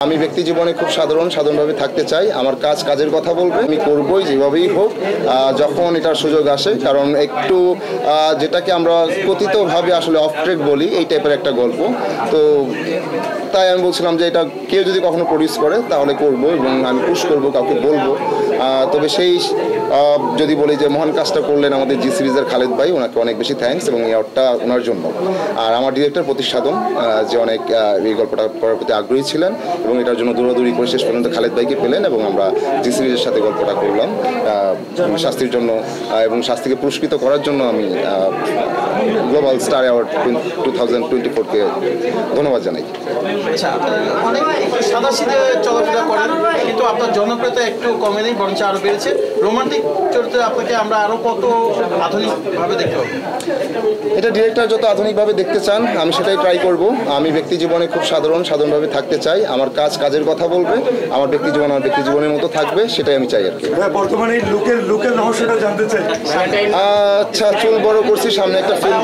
আমি ব্যক্তি জীবনে খুব সাধারণভাবে থাকতে চাই। আমার কাজের কথা বলবো, আমি করবই যেভাবেই হোক যখন এটার সুযোগ আসে। কারণ একটু যেটাকে আমরা কথিতভাবে আসলে অফ ট্রেক বলি, এই টাইপের একটা গল্প। তো তাই আমি বলছিলাম যে এটা কেউ যদি কখনো প্রডিউস করে তাহলে করব এবং আমি পুশ করবো, কাউকে বলবো। তবে সেই যদি বলি যে মহান কাজটা করলেন আমাদের জি সিরিজের খালেদ ভাই, ওনাকে অনেক বেশি থ্যাঙ্কস এবং এই অ্যাওয়ার্ডটা ওনার জন্য। আর আমার ডিরেক্টর প্রতিষ্ঠাদন যে অনেক এই গল্পটা করার প্রতি আগ্রহী ছিলেন এবং এটার জন্য দৌড়াদৌড়ি করে শেষ পর্যন্ত খালেদ ভাইকে পেলেন এবং আমরা জি সিরিজের সাথে গল্পটা করলাম শাস্তির জন্য এবং শাস্তিকে পুরস্কৃত করার জন্য আমি গ্লোবাল স্টার অ্যাওয়ার্ড 2024-কে ধন্যবাদ জানাই। আচ্ছা, অনেক সাদাসিধে চলাফেরা করেন, কিন্তু আপনার জনপ্রিয়তা একটু কমে নেই, বরঞ্চ আরো বেড়েছে। রোমান্টিক চরিত্রে আপনাকে আমরা আরো কত আধুনিকভাবে দেখতে পাবো? এটা ডিরেক্টর যত আধুনিকভাবে দেখতে চান আমি সেটাই ট্রাই করব। আমি ব্যক্তি জীবনে খুব সাধারণভাবে থাকতে চাই। আমার কাজের কথা বলবে, আমার ব্যক্তি জীবনের মতো থাকবে, সেটাই আমি চাই আর কি। বর্তমানে লুকের রহস্যটা জানতে চাই। আচ্ছা, চুল বড় করছি, সামনে একটা ফিল্ম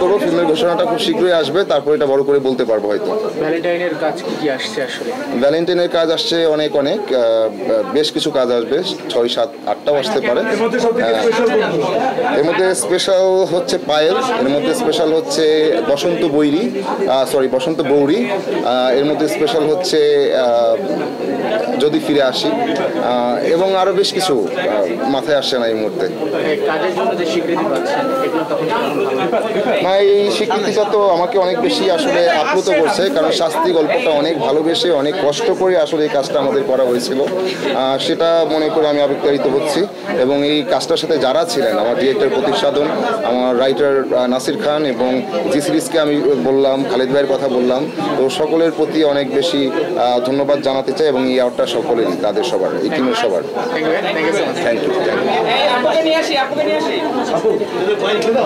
করবো। ফিল্মের ঘোষণাটা খুব শীঘ্রই আসবে, তারপর এটা বড় করে বলতে পারবো হয়তো। ভ্যালেন্টাইনের কাজ কি আসছে আসলে? ভ্যালেন্টাইনের কাজ আসছে অনেক বেশ কিছু কাজ আসবে, 6, 7, 8টাও আসতে পারে। এর মধ্যে স্পেশাল হচ্ছে পায়েল, এর মধ্যে স্পেশাল হচ্ছে বসন্ত বৌরি, এর মধ্যে স্পেশাল হচ্ছে যদি ফিরে আসি, এবং আরো বেশ কিছু মাথায় আসছে না এই মুহূর্তে। কাজের জন্য যে স্বীকৃতি পাচ্ছেন এই স্বীকৃতিটা তো আমাকে অনেক বেশি আসলে আপ্লুত করছে, কারণ শাস্তি গল্পটা অনেক ভালোবেসে অনেক কষ্ট করে আসলে এই কাজটা আমাদের করা হয়েছিল। সেটা মনে করে আমি আবেগতাড়িত হচ্ছি এবং এই কাজটার সাথে যারা ছিলেন, আমার ডিরেক্টর প্রতিষ্ঠাদন, আমার রাইটার নাসির খান এবং জি সিরিজকে আমি বললাম, খালেদ ভাইয়ের কথা বললাম, তো সকলের প্রতি অনেক বেশি ধন্যবাদ জানাতে চাই এবং এই অ্যাওয়ার্ডটা সকলেরই, তাদের সবার, এই টিমের সবার। Thank you.